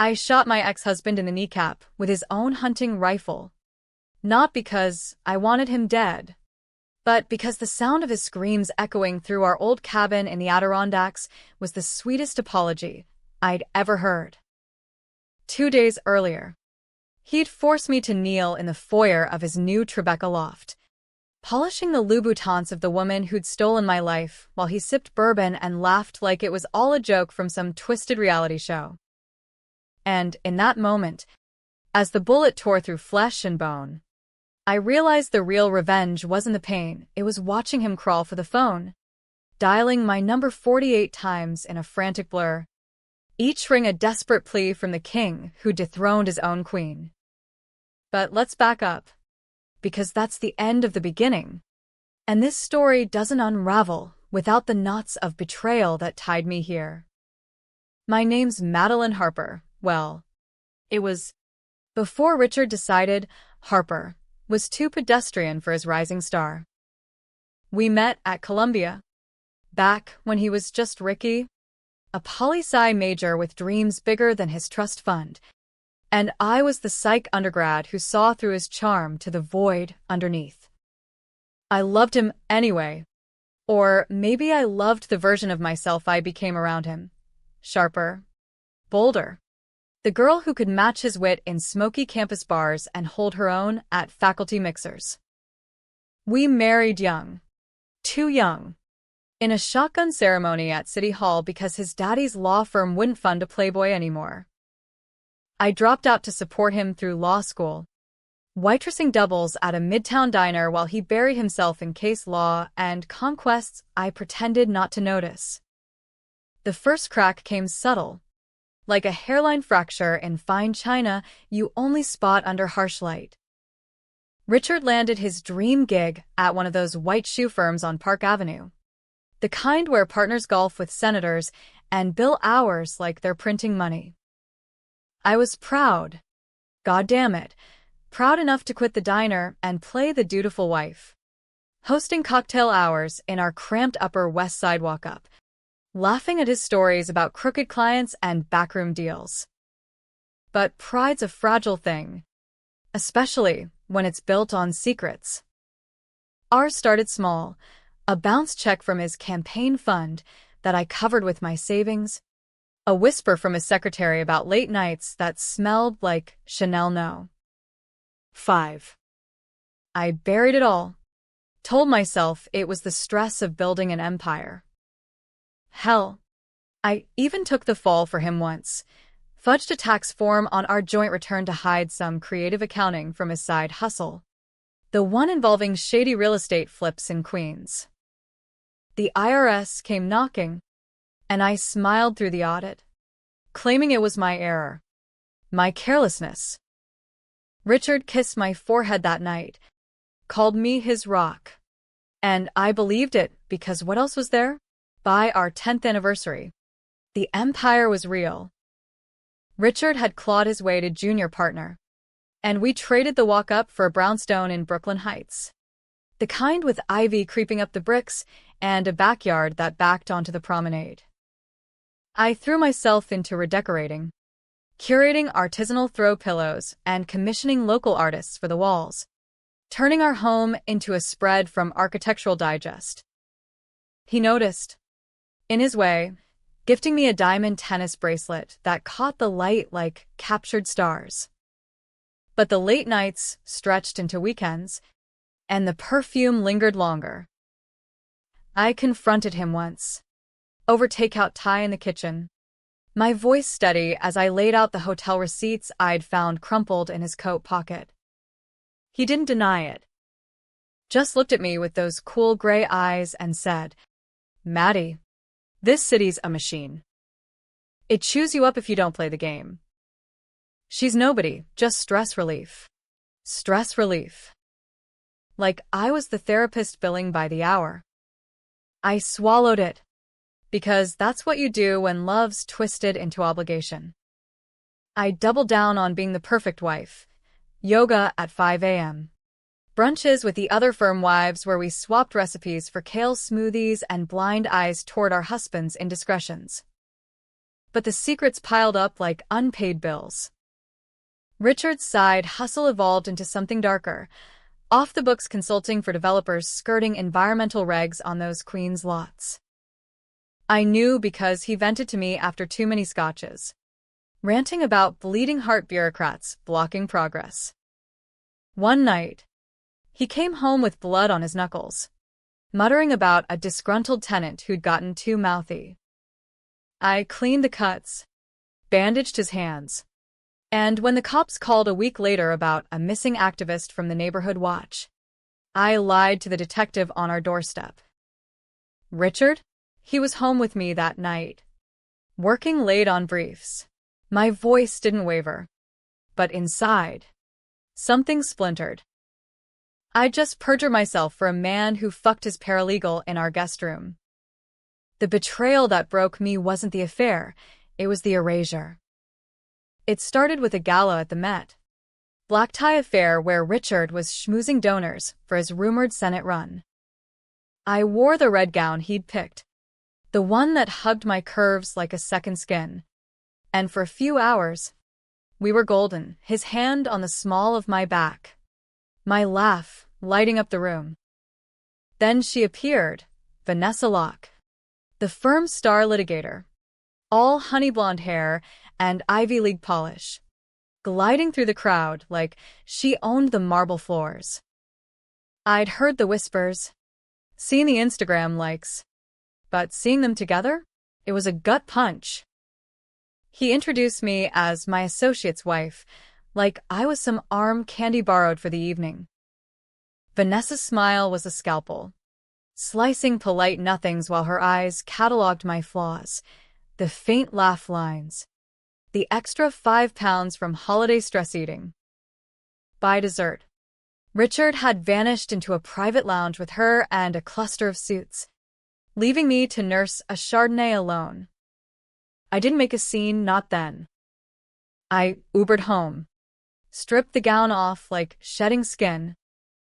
I shot my ex-husband in the kneecap with his own hunting rifle. Not because I wanted him dead, but because the sound of his screams echoing through our old cabin in the Adirondacks was the sweetest apology I'd ever heard. 2 days earlier, he'd forced me to kneel in the foyer of his new Tribeca loft, polishing the Louboutins of the woman who'd stolen my life while he sipped bourbon and laughed like it was all a joke from some twisted reality show. And in that moment, as the bullet tore through flesh and bone, I realized the real revenge wasn't the pain, it was watching him crawl for the phone, dialing my number 48 times in a frantic blur, each ring a desperate plea from the king who dethroned his own queen. But let's back up, because that's the end of the beginning, and this story doesn't unravel without the knots of betrayal that tied me here. My name's Madeline Harper. Well, it was before Richard decided Harper was too pedestrian for his rising star. We met at Columbia, back when he was just Ricky, a poli-sci major with dreams bigger than his trust fund, and I was the psych undergrad who saw through his charm to the void underneath. I loved him anyway, or maybe I loved the version of myself I became around him. Sharper, bolder. The girl who could match his wit in smoky campus bars and hold her own at faculty mixers. We married young. Too young. In a shotgun ceremony at City Hall because his daddy's law firm wouldn't fund a playboy anymore. I dropped out to support him through law school, waitressing doubles at a midtown diner while he buried himself in case law and conquests I pretended not to notice. The first crack came subtle, like a hairline fracture in fine china you only spot under harsh light. Richard landed his dream gig at one of those white shoe firms on Park Avenue, the kind where partners golf with senators and bill hours like they're printing money. I was proud. God damn it. Proud enough to quit the diner and play the dutiful wife, hosting cocktail hours in our cramped Upper West Side walk-up, laughing at his stories about crooked clients and backroom deals. But pride's a fragile thing, especially when it's built on secrets. Ours started small, a bounce check from his campaign fund that I covered with my savings, a whisper from his secretary about late nights that smelled like Chanel No. 5. I buried it all, told myself it was the stress of building an empire. Hell, I even took the fall for him once, fudged a tax form on our joint return to hide some creative accounting from his side hustle, the one involving shady real estate flips in Queens. The IRS came knocking, and I smiled through the audit, claiming it was my error, my carelessness. Richard kissed my forehead that night, called me his rock, and I believed it because what else was there? By our 10th anniversary, the empire was real. Richard had clawed his way to junior partner, and we traded the walk-up for a brownstone in Brooklyn Heights, the kind with ivy creeping up the bricks and a backyard that backed onto the promenade. I threw myself into redecorating, curating artisanal throw pillows and commissioning local artists for the walls, turning our home into a spread from Architectural Digest. He noticed, in his way, gifting me a diamond tennis bracelet that caught the light like captured stars. But the late nights stretched into weekends, and the perfume lingered longer. I confronted him once, over takeout Thai in the kitchen, my voice steady as I laid out the hotel receipts I'd found crumpled in his coat pocket. He didn't deny it, just looked at me with those cool gray eyes and said, "Maddie, this city's a machine. It chews you up if you don't play the game. She's nobody, just stress relief." Stress relief. Like I was the therapist billing by the hour. I swallowed it, because that's what you do when love's twisted into obligation. I doubled down on being the perfect wife. Yoga at 5 a.m. Brunches with the other firm wives where we swapped recipes for kale smoothies and blind eyes toward our husbands' indiscretions. but the secrets piled up like unpaid bills. Richard's side hustle evolved into something darker, off-the-books consulting for developers skirting environmental regs on those Queens lots. I knew because he vented to me after too many scotches, ranting about bleeding heart bureaucrats blocking progress. One night, he came home with blood on his knuckles, muttering about a disgruntled tenant who'd gotten too mouthy. I cleaned the cuts, bandaged his hands, and when the cops called a week later about a missing activist from the neighborhood watch, I lied to the detective on our doorstep. Richard? He was home with me that night, working late on briefs. My voice didn't waver, but inside, something splintered. I'd just perjured myself for a man who fucked his paralegal in our guest room. The betrayal that broke me wasn't the affair, it was the erasure. It started with a gala at the Met, black tie affair where Richard was schmoozing donors for his rumored Senate run. I wore the red gown he'd picked, the one that hugged my curves like a second skin, and for a few hours, we were golden, his hand on the small of my back, my laugh lighting up the room. Then she appeared, Vanessa Locke, the firm's star litigator, all honey blonde hair and Ivy League polish, gliding through the crowd like she owned the marble floors. I'd heard the whispers, seen the Instagram likes, but seeing them together, it was a gut punch. He introduced me as my associate's wife, like I was some arm candy borrowed for the evening. Vanessa's smile was a scalpel, slicing polite nothings while her eyes catalogued my flaws, the faint laugh lines, the extra 5 pounds from holiday stress eating. By dessert, Richard had vanished into a private lounge with her and a cluster of suits, leaving me to nurse a Chardonnay alone. I didn't make a scene, not then. I Ubered home, stripped the gown off like shedding skin,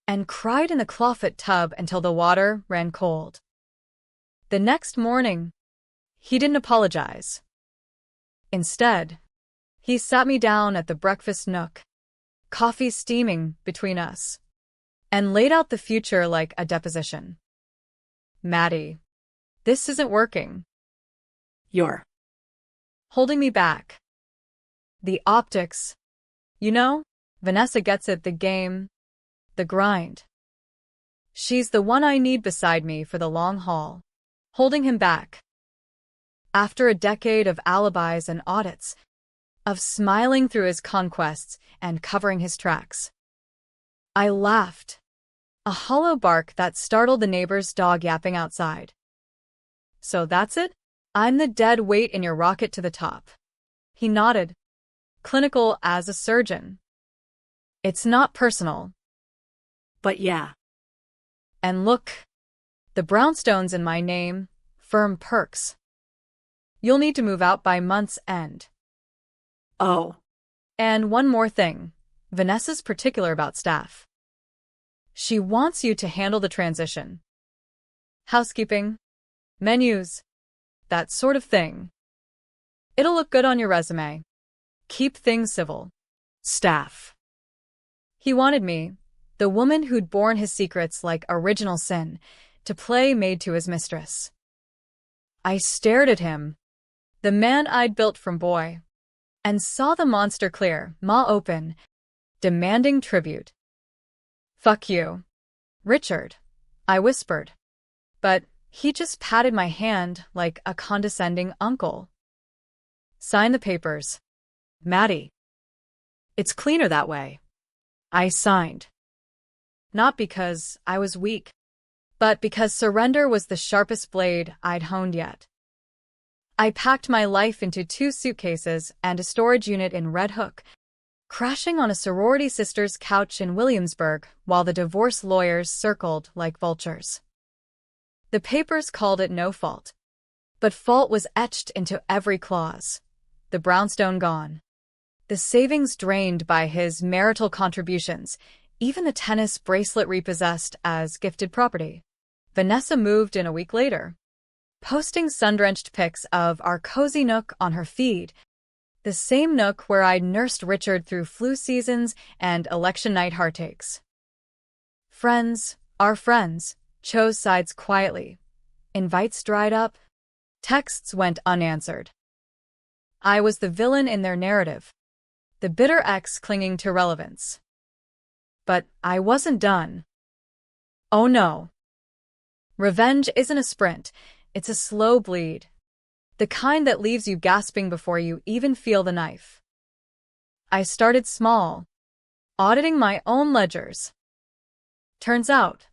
and cried in the clawfoot tub until the water ran cold. The next morning, he didn't apologize. Instead, he sat me down at the breakfast nook, coffee steaming between us, and laid out the future like a deposition. Maddie, this isn't working. You're holding me back. The optics. You know, Vanessa gets it, the game, the grind. She's the one I need beside me for the long haul, holding him back. After a decade of alibis and audits, of smiling through his conquests and covering his tracks, I laughed, a hollow bark that startled the neighbor's dog yapping outside. So that's it? I'm the dead weight in your rocket to the top. He nodded, clinical as a surgeon. It's not personal. But yeah. And look, the brownstones in my name, firm perks. You'll need to move out by month's end. Oh. And one more thing, Vanessa's particular about staff. She wants you to handle the transition. Housekeeping, menus, that sort of thing. It'll look good on your resume. Keep things civil. Staff. He wanted me, the woman who'd borne his secrets like original sin, to play maid to his mistress. I stared at him, the man I'd built from boy, and saw the monster clear, maw open, demanding tribute. Fuck you, Richard, I whispered. But he just patted my hand like a condescending uncle. Sign the papers, Maddie. It's cleaner that way. I signed. Not because I was weak, but because surrender was the sharpest blade I'd honed yet. I packed my life into 2 suitcases and a storage unit in Red Hook, crashing on a sorority sister's couch in Williamsburg while the divorce lawyers circled like vultures. The papers called it no fault, but fault was etched into every clause. The brownstone gone, the savings drained by his marital contributions, even the tennis bracelet repossessed as gifted property. Vanessa moved in a week later, posting sun-drenched pics of our cozy nook on her feed, the same nook where I'd nursed Richard through flu seasons and election night heartaches. Friends, our friends, chose sides quietly. Invites dried up. Texts went unanswered. I was the villain in their narrative, the bitter ex clinging to relevance. But I wasn't done. Oh no. Revenge isn't a sprint, it's a slow bleed. The kind that leaves you gasping before you even feel the knife. I started small, auditing my own ledgers. Turns out,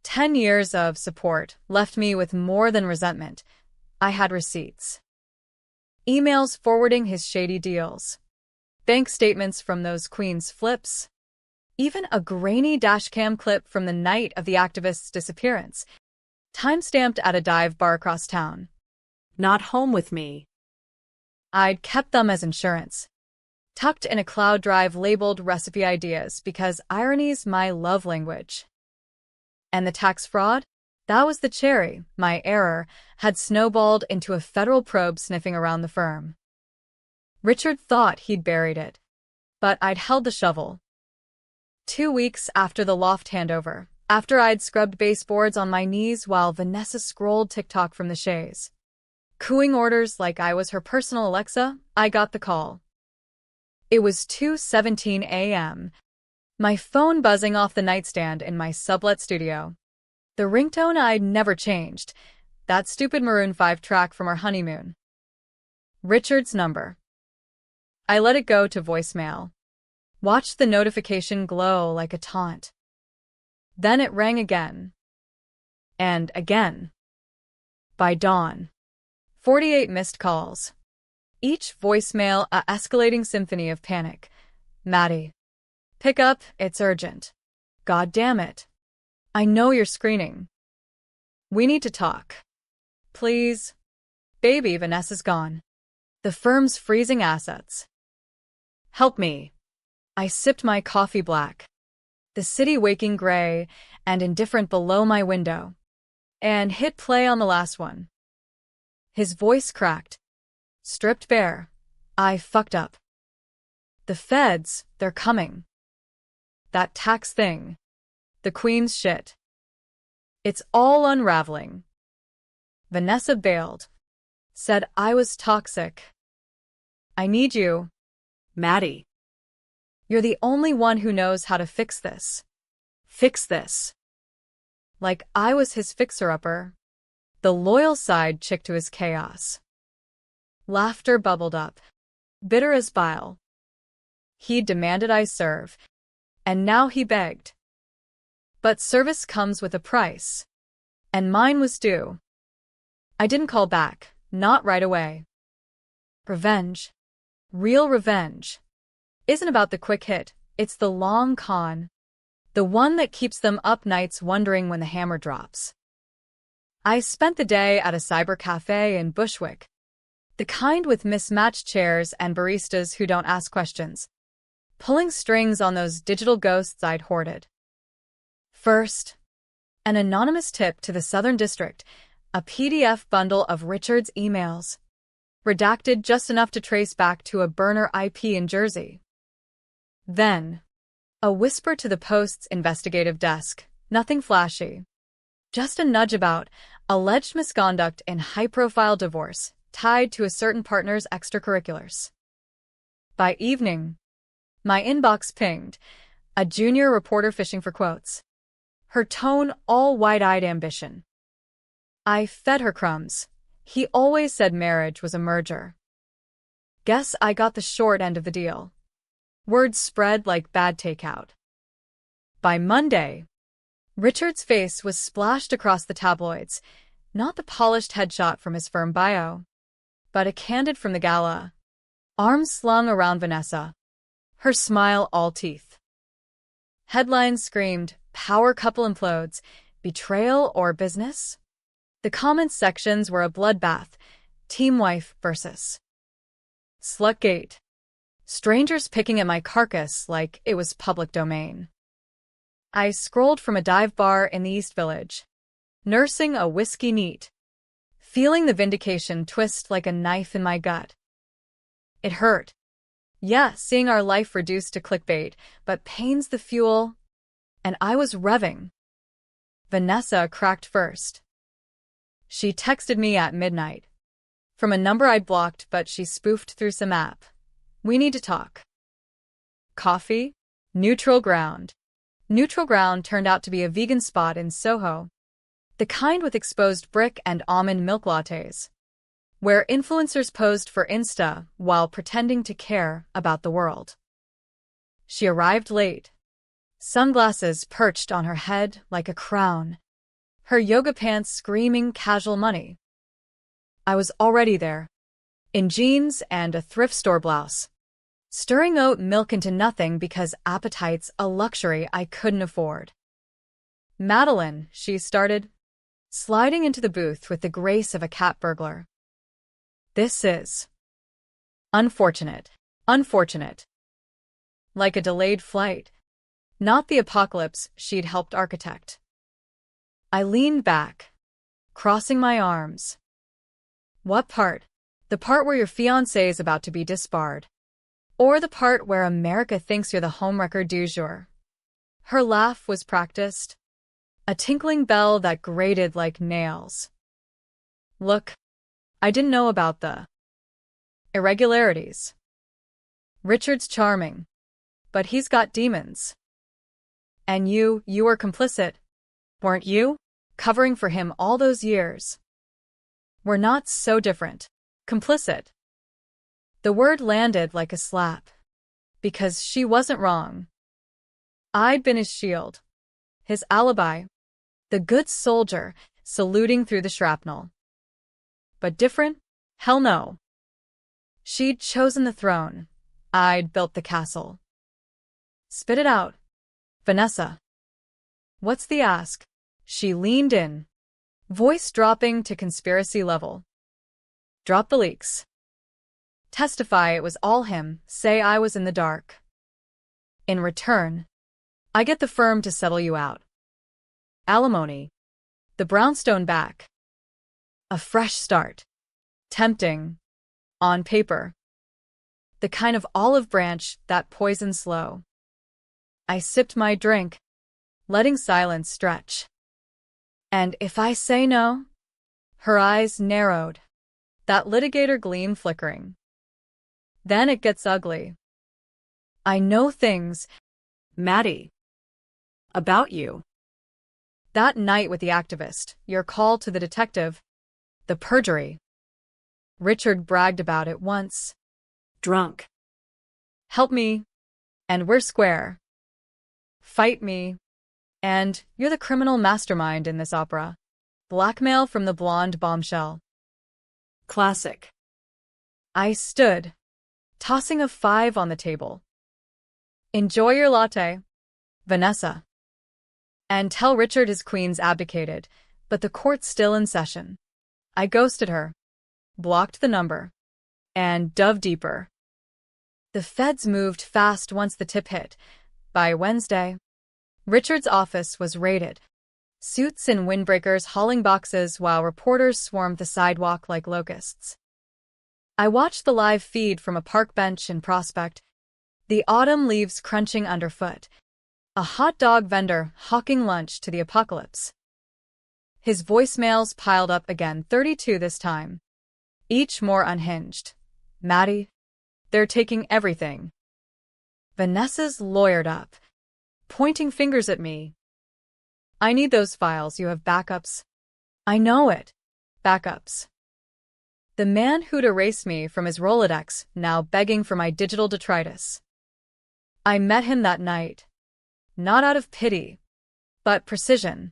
10 years of support left me with more than resentment. I had receipts. Emails forwarding his shady deals. Bank statements from those Queen's flips. Even a grainy dashcam clip from the night of the activist's disappearance, time-stamped at a dive bar across town. Not home with me. I'd kept them as insurance, tucked in a cloud drive labeled recipe ideas because irony's my love language. And the tax fraud? That was the cherry. My error had snowballed into a federal probe sniffing around the firm. Richard thought he'd buried it, but I'd held the shovel. 2 weeks after the loft handover, after I'd scrubbed baseboards on my knees while Vanessa scrolled TikTok from the chaise, cooing orders like I was her personal Alexa, I got the call. It was 2:17 a.m., my phone buzzing off the nightstand in my sublet studio. The ringtone I'd never changed, that stupid Maroon 5 track from our honeymoon. Richard's number. I let it go to voicemail. Watched the notification glow like a taunt. Then it rang again. And again. By dawn, 48 missed calls. Each voicemail a escalating symphony of panic. Maddie. Pick up, it's urgent. God damn it. I know you're screening. We need to talk. Please. Baby, Vanessa's gone. The firm's freezing assets. Help me. I sipped my coffee black. The city waking gray and indifferent below my window. And hit play on the last one. His voice cracked. Stripped bare. I fucked up. The feds, they're coming. That tax thing. The Queen's shit. It's all unraveling. Vanessa bailed. Said I was toxic. I need you. Maddie. You're the only one who knows how to fix this. Fix this. Like I was his fixer-upper. The loyal side chick to his chaos. Laughter bubbled up. Bitter as bile. He demanded I serve. And now he begged. But service comes with a price. And mine was due. I didn't call back, not right away. Revenge. Real revenge. Isn't about the quick hit, it's the long con. The one that keeps them up nights wondering when the hammer drops. I spent the day at a cyber cafe in Bushwick. The kind with mismatched chairs and baristas who don't ask questions. Pulling strings on those digital ghosts I'd hoarded. First, an anonymous tip to the Southern District, a PDF bundle of Richard's emails. Redacted just enough to trace back to a burner IP in Jersey. Then, a whisper to the Post's investigative desk, nothing flashy. Just a nudge about alleged misconduct in high-profile divorce tied to a certain partner's extracurriculars. By evening, my inbox pinged, a junior reporter fishing for quotes. Her tone all wide-eyed ambition. I fed her crumbs. He always said marriage was a merger. Guess I got the short end of the deal. Words spread like bad takeout. By Monday, Richard's face was splashed across the tabloids, not the polished headshot from his firm bio, but a candid from the gala, arms slung around Vanessa, her smile all teeth. Headlines screamed, "Power couple implodes, betrayal or business?" The comments sections were a bloodbath, team wife versus Slutgate. Strangers picking at my carcass like it was public domain. I scrolled from a dive bar in the East Village, nursing a whiskey neat, feeling the vindication twist like a knife in my gut. It hurt. Yeah, seeing our life reduced to clickbait, but pain's the fuel, and I was revving. Vanessa cracked first. She texted me at midnight. From a number I'd blocked, but she spoofed through some app. We need to talk. Coffee? Neutral ground. Neutral ground turned out to be a vegan spot in Soho. The kind with exposed brick and almond milk lattes, where influencers posed for Insta while pretending to care about the world. She arrived late. Sunglasses perched on her head like a crown. Her yoga pants screaming casual money. I was already there, in jeans and a thrift store blouse, stirring oat milk into nothing because appetite's a luxury I couldn't afford. Madeline, she started, sliding into the booth with the grace of a cat burglar. This is unfortunate. Unfortunate. Like a delayed flight. Not the apocalypse she'd helped architect. I leaned back, crossing my arms. What part? The part where your fiancé is about to be disbarred? Or the part where America thinks you're the homewrecker du jour? Her laugh was practiced, a tinkling bell that grated like nails. Look, I didn't know about the irregularities. Richard's charming, but he's got demons. And you were complicit, weren't you? Covering for him all those years. We're not so different. Complicit. The word landed like a slap. Because she wasn't wrong. I'd been his shield. His alibi. The good soldier, saluting through the shrapnel. But different? Hell no. She'd chosen the throne. I'd built the castle. Spit it out, Vanessa. What's the ask? She leaned in, voice dropping to conspiracy level. Drop the leaks. Testify it was all him, say I was in the dark. In return, I get the firm to settle you out. Alimony. The brownstone back. A fresh start. Tempting. On paper. The kind of olive branch that poisons slow. I sipped my drink, letting silence stretch. And if I say no? Her eyes narrowed, that litigator gleam flickering. Then it gets ugly. I know things, Maddie. About you. That night with the activist, your call to the detective, the perjury. Richard bragged about it once. Drunk. Help me, and we're square. Fight me, and you're the criminal mastermind in this opera. Blackmail from the blonde bombshell. Classic. I stood, tossing a 5 on the table. Enjoy your latte, Vanessa. And tell Richard his queen's abdicated, but the court's still in session. I ghosted her, blocked the number, and dove deeper. The feds moved fast once the tip hit. By Wednesday, Richard's office was raided. Suits and windbreakers hauling boxes while reporters swarmed the sidewalk like locusts. I watched the live feed from a park bench in Prospect, the autumn leaves crunching underfoot, a hot dog vendor hawking lunch to the apocalypse. His voicemails piled up again, 32 this time, each more unhinged. Maddie, they're taking everything. Vanessa's lawyered up, pointing fingers at me. I need those files, you have backups. I know it. Backups. The man who'd erased me from his Rolodex, now begging for my digital detritus. I met him that night. Not out of pity, but precision.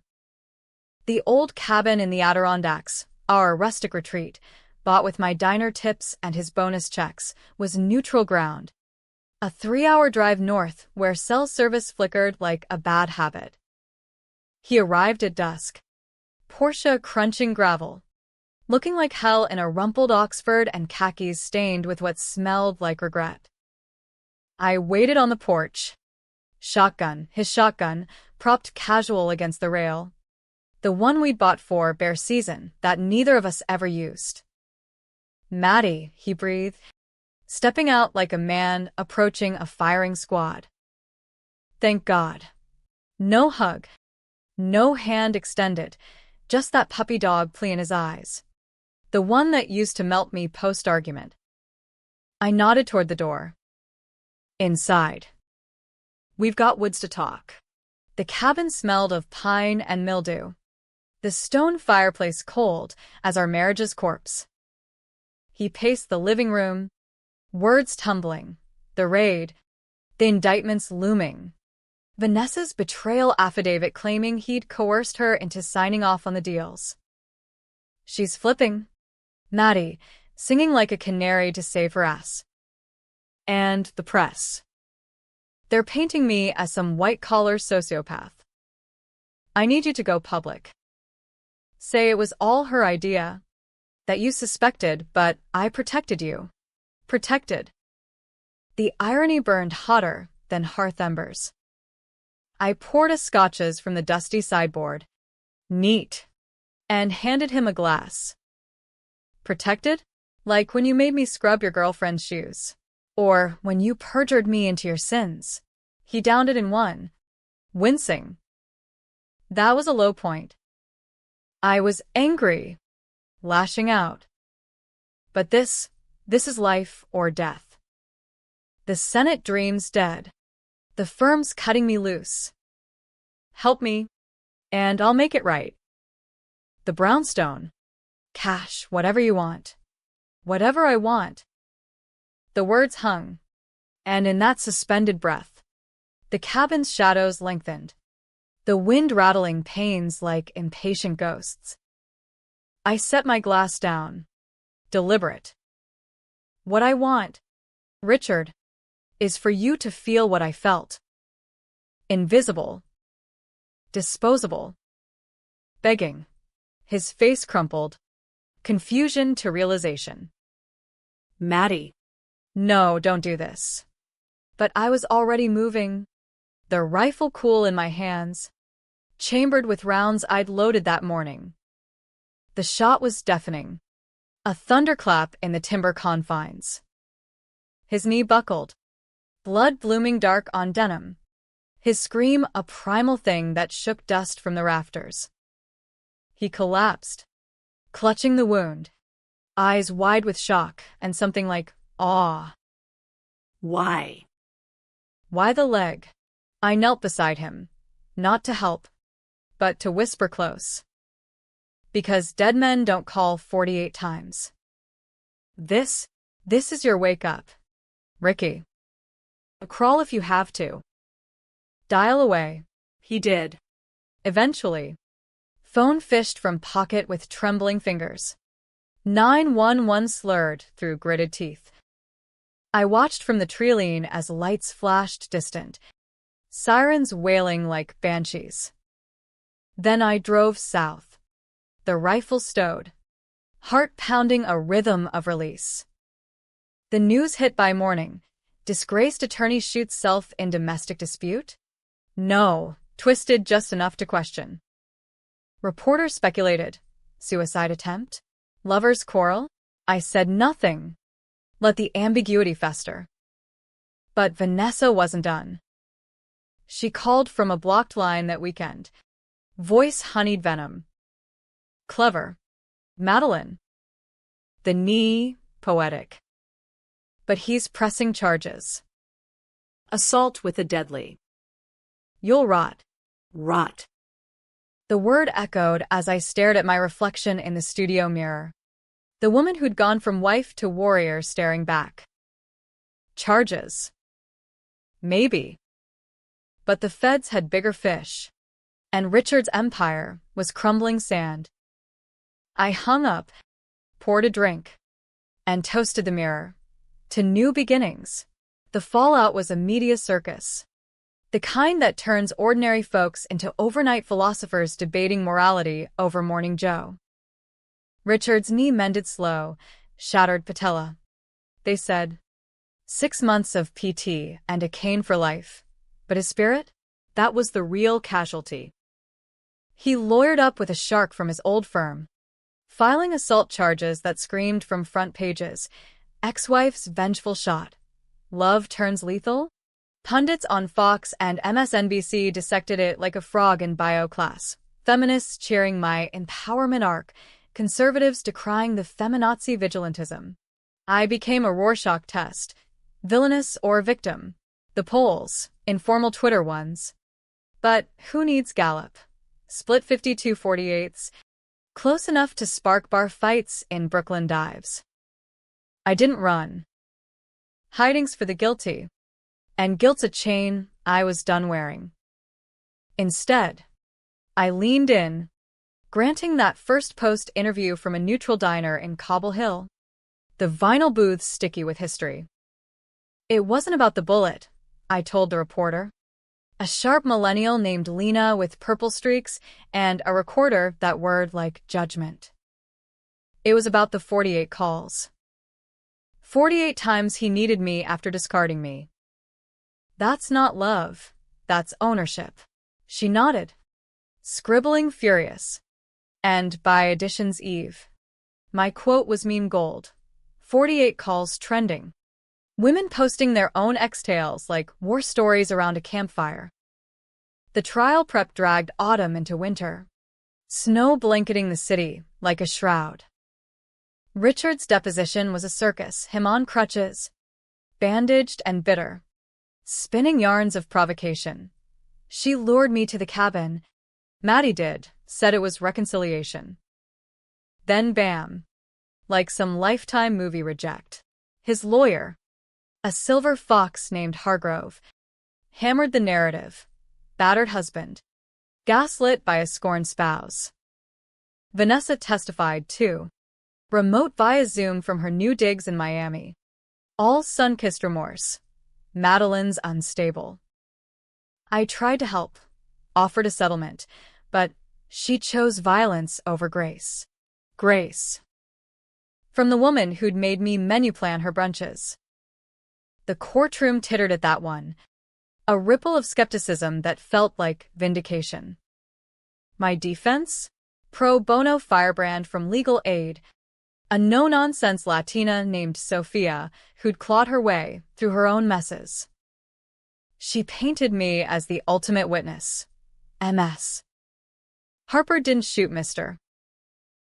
The old cabin in the Adirondacks, our rustic retreat, bought with my diner tips and his bonus checks, was neutral ground. A 3-hour drive north where cell service flickered like a bad habit. He arrived at dusk. Porsche crunching gravel. Looking like hell in a rumpled Oxford and khakis stained with what smelled like regret. I waited on the porch. His shotgun, propped casual against the rail. The one we'd bought for bare season that neither of us ever used. Maddie, he breathed, stepping out like a man approaching a firing squad. Thank God. No hug. No hand extended, just that puppy dog plea in his eyes. The one that used to melt me post-argument. I nodded toward the door. Inside. We've got woods to talk. The cabin smelled of pine and mildew. The stone fireplace cold as our marriage's corpse. He paced the living room, words tumbling, the raid, the indictments looming. Vanessa's betrayal affidavit claiming he'd coerced her into signing off on the deals. She's flipping. Maddie, singing like a canary to save her ass. And the press. They're painting me as some white-collar sociopath. I need you to go public. Say it was all her idea. That you suspected, but I protected you. Protected. The irony burned hotter than hearth embers. I poured us scotches from the dusty sideboard. Neat. And handed him a glass. Protected? Like when you made me scrub your girlfriend's shoes. Or when you perjured me into your sins. He downed it in one. Wincing. That was a low point. I was angry. Lashing out. But this is life or death. The Senate dream's dead. The firm's cutting me loose. Help me, and I'll make it right. The brownstone. Cash, whatever you want. Whatever I want. The words hung, and in that suspended breath, the cabin's shadows lengthened, the wind rattling panes like impatient ghosts. I set my glass down, deliberate. What I want, Richard, is for you to feel what I felt. Invisible. Disposable. Begging. His face crumpled. Confusion to realization. Maddie. No, don't do this. But I was already moving, the rifle cool in my hands, chambered with rounds I'd loaded that morning. The shot was deafening. A thunderclap in the timber confines. His knee buckled, blood blooming dark on denim. His scream a primal thing that shook dust from the rafters. He collapsed, clutching the wound, eyes wide with shock and something like awe. Why? Why the leg? I knelt beside him, not to help, but to whisper close. Because dead men don't call 48 times. This is your wake-up, Ricky. Crawl if you have to. Dial away. He did. Eventually. Phone fished from pocket with trembling fingers. 911 slurred through gritted teeth. I watched from the treeline as lights flashed distant, sirens wailing like banshees. Then I drove south. The rifle stowed, heart pounding a rhythm of release. The news hit by morning. Disgraced attorney shoots self in domestic dispute? No, twisted just enough to question. Reporters speculated. Suicide attempt? Lovers quarrel? I said nothing. Let the ambiguity fester. But Vanessa wasn't done. She called from a blocked line that weekend. Voice honeyed venom. Clever. Madeline. The knee, poetic. But he's pressing charges. Assault with a deadly. You'll rot. Rot. The word echoed as I stared at my reflection in the studio mirror. The woman who'd gone from wife to warrior staring back. Charges. Maybe. But the feds had bigger fish. And Richard's empire was crumbling sand. I hung up, poured a drink, and toasted the mirror. To new beginnings. The fallout was a media circus. The kind that turns ordinary folks into overnight philosophers debating morality over Morning Joe. Richard's knee mended slow, shattered patella. They said, 6 months of PT and a cane for life. But his spirit? That was the real casualty. He lawyered up with a shark from his old firm, filing assault charges that screamed from front pages. Ex-wife's vengeful shot. Love turns lethal? Pundits on Fox and MSNBC dissected it like a frog in bio class. Feminists cheering my empowerment arc, conservatives decrying the feminazi vigilantism. I became a Rorschach test. Villainous or victim? The polls, informal Twitter ones. But who needs Gallup? Split 52/48, close enough to spark bar fights in Brooklyn dives. I didn't run. Hiding's for the guilty. And guilt's a chain I was done wearing. Instead, I leaned in, granting that first post interview from a neutral diner in Cobble Hill. The vinyl booths sticky with history. It wasn't about the bullet, I told the reporter. A sharp millennial named Lena with purple streaks and a recorder that word like judgment. It was about the 48 calls. 48 times he needed me after discarding me. That's not love, that's ownership. She nodded, scribbling furious. And by Edition's Eve, my quote was meme gold. 48 calls trending. Women posting their own ex-tales like war stories around a campfire. The trial prep dragged autumn into winter, snow blanketing the city like a shroud. Richard's deposition was a circus, him on crutches, bandaged and bitter, spinning yarns of provocation. She lured me to the cabin. Maddie did, said it was reconciliation. Then bam, like some Lifetime movie reject. His lawyer, a silver fox named Hargrove, hammered the narrative. Battered husband, gaslit by a scorned spouse. Vanessa testified too, remote via Zoom from her new digs in Miami. All sun-kissed remorse. Madeline's unstable. I tried to help, offered a settlement, but she chose violence over grace. Grace. From the woman who'd made me menu plan her brunches. The courtroom tittered at that one. A ripple of skepticism that felt like vindication. My defense? Pro bono firebrand from Legal Aid. A no-nonsense Latina named Sophia who'd clawed her way through her own messes. She painted me as the ultimate witness. MS. Harper didn't shoot Mr.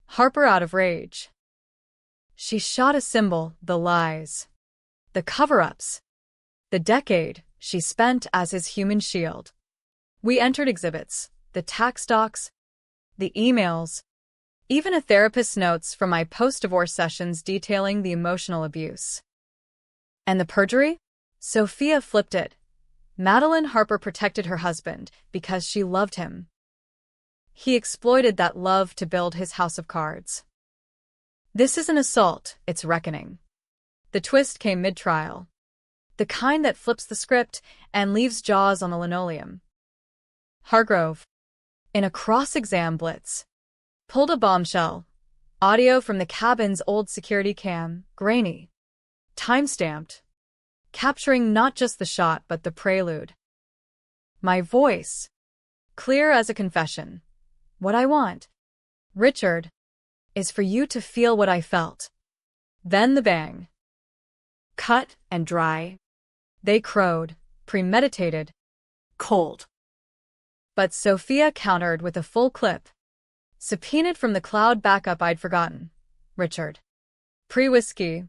Harper out of rage. She shot a symbol, the lies, the cover-ups, the decade she spent as his human shield. We entered exhibits, the tax docs, the emails, even a therapist's notes from my post-divorce sessions detailing the emotional abuse. And the perjury? Sophia flipped it. Madeline Harper protected her husband because she loved him. He exploited that love to build his house of cards. This is an assault, it's reckoning. The twist came mid-trial. The kind that flips the script and leaves jaws on the linoleum. Hargrove, in a cross-exam blitz, pulled a bombshell. Audio from the cabin's old security cam, grainy, time-stamped, capturing not just the shot but the prelude. My voice, clear as a confession. What I want, Richard, is for you to feel what I felt. Then the bang. Cut and dry. They crowed, premeditated, cold. But Sophia countered with a full clip. Subpoenaed from the cloud backup I'd forgotten. Richard. Pre-whiskey.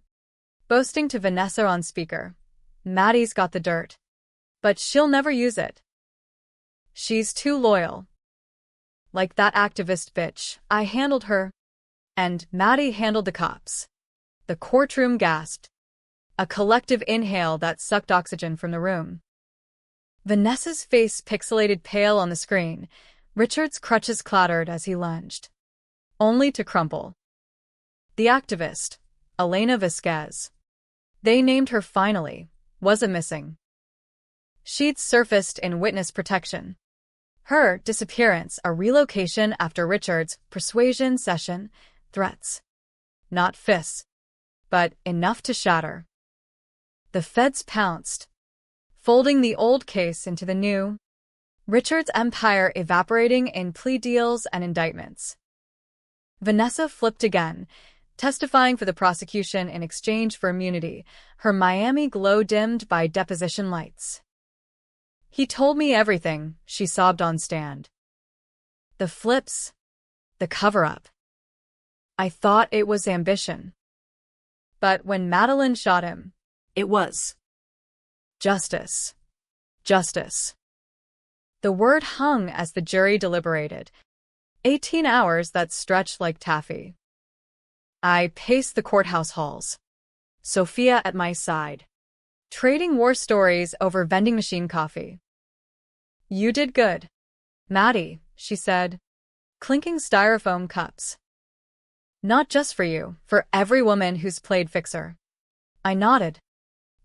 Boasting to Vanessa on speaker. Maddie's got the dirt. But she'll never use it. She's too loyal. Like that activist bitch, I handled her. And Maddie handled the cops. The courtroom gasped. A collective inhale that sucked oxygen from the room. Vanessa's face pixelated pale on the screen. Richard's crutches clattered as he lunged, only to crumple. The activist, Elena Vasquez. They named her finally, wasn't missing. She'd surfaced in witness protection. Her disappearance, a relocation after Richard's persuasion session, threats. Not fists, but enough to shatter. The feds pounced, folding the old case into the new. Richard's empire evaporating in plea deals and indictments. Vanessa flipped again, testifying for the prosecution in exchange for immunity, her Miami glow dimmed by deposition lights. He told me everything, she sobbed on stand. The flips, the cover-up. I thought it was ambition. But when Madeline shot him, It was. justice. Justice. The word hung as the jury deliberated. 18 hours that stretched like taffy. I paced the courthouse halls, Sophia at my side, trading war stories over vending machine coffee. You did good, Maddie, she said, clinking styrofoam cups. Not just for you, for every woman who's played fixer. I nodded,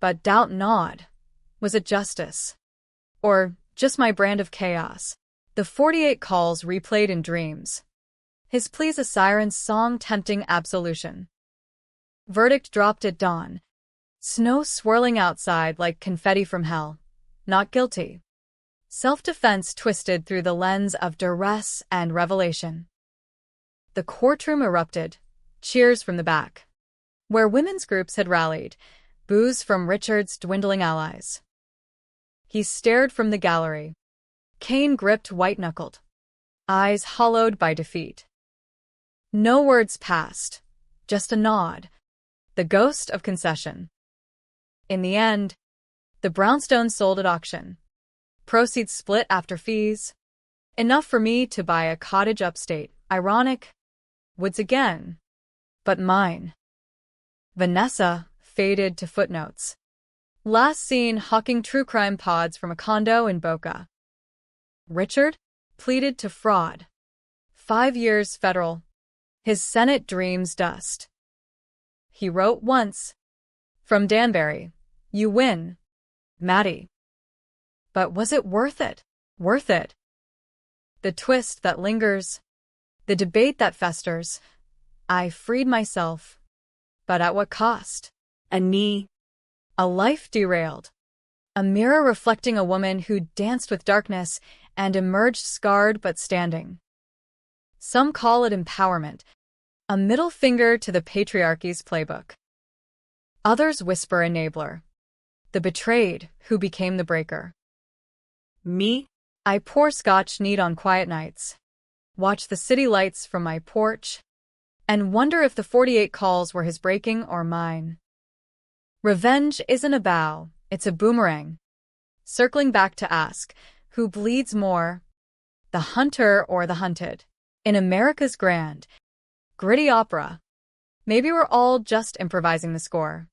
but doubt gnawed. Was it justice? Or just my brand of chaos? The 48 calls replayed in dreams. His pleas a siren's song tempting absolution. Verdict dropped at dawn. Snow swirling outside like confetti from hell. Not guilty. Self-defense twisted through the lens of duress and revelation. The courtroom erupted. Cheers from the back, where women's groups had rallied, boos from Richard's dwindling allies. He stared from the gallery, cane gripped white-knuckled, eyes hollowed by defeat. No words passed, just a nod, the ghost of concession. In the end, the brownstone sold at auction. Proceeds split after fees. Enough for me to buy a cottage upstate. Ironic. Woods again. But mine. Vanessa faded to footnotes. Last seen hawking true crime pods from a condo in Boca. Richard pleaded to fraud. 5 years federal. His Senate dreams dust. He wrote once. From Danbury. You win, Maddie. But was it worth it? Worth it? The twist that lingers. The debate that festers. I freed myself. But at what cost? A knee. A life derailed. A mirror reflecting a woman who danced with darkness and emerged scarred but standing. Some call it empowerment, a middle finger to the patriarchy's playbook. Others whisper enabler, the betrayed who became the breaker. Me? I pour scotch neat on quiet nights, watch the city lights from my porch, and wonder if the 48 calls were his breaking or mine. Revenge isn't a bow, it's a boomerang. Circling back to ask, who bleeds more, the hunter or the hunted? In America's grand, gritty opera, maybe we're all just improvising the score.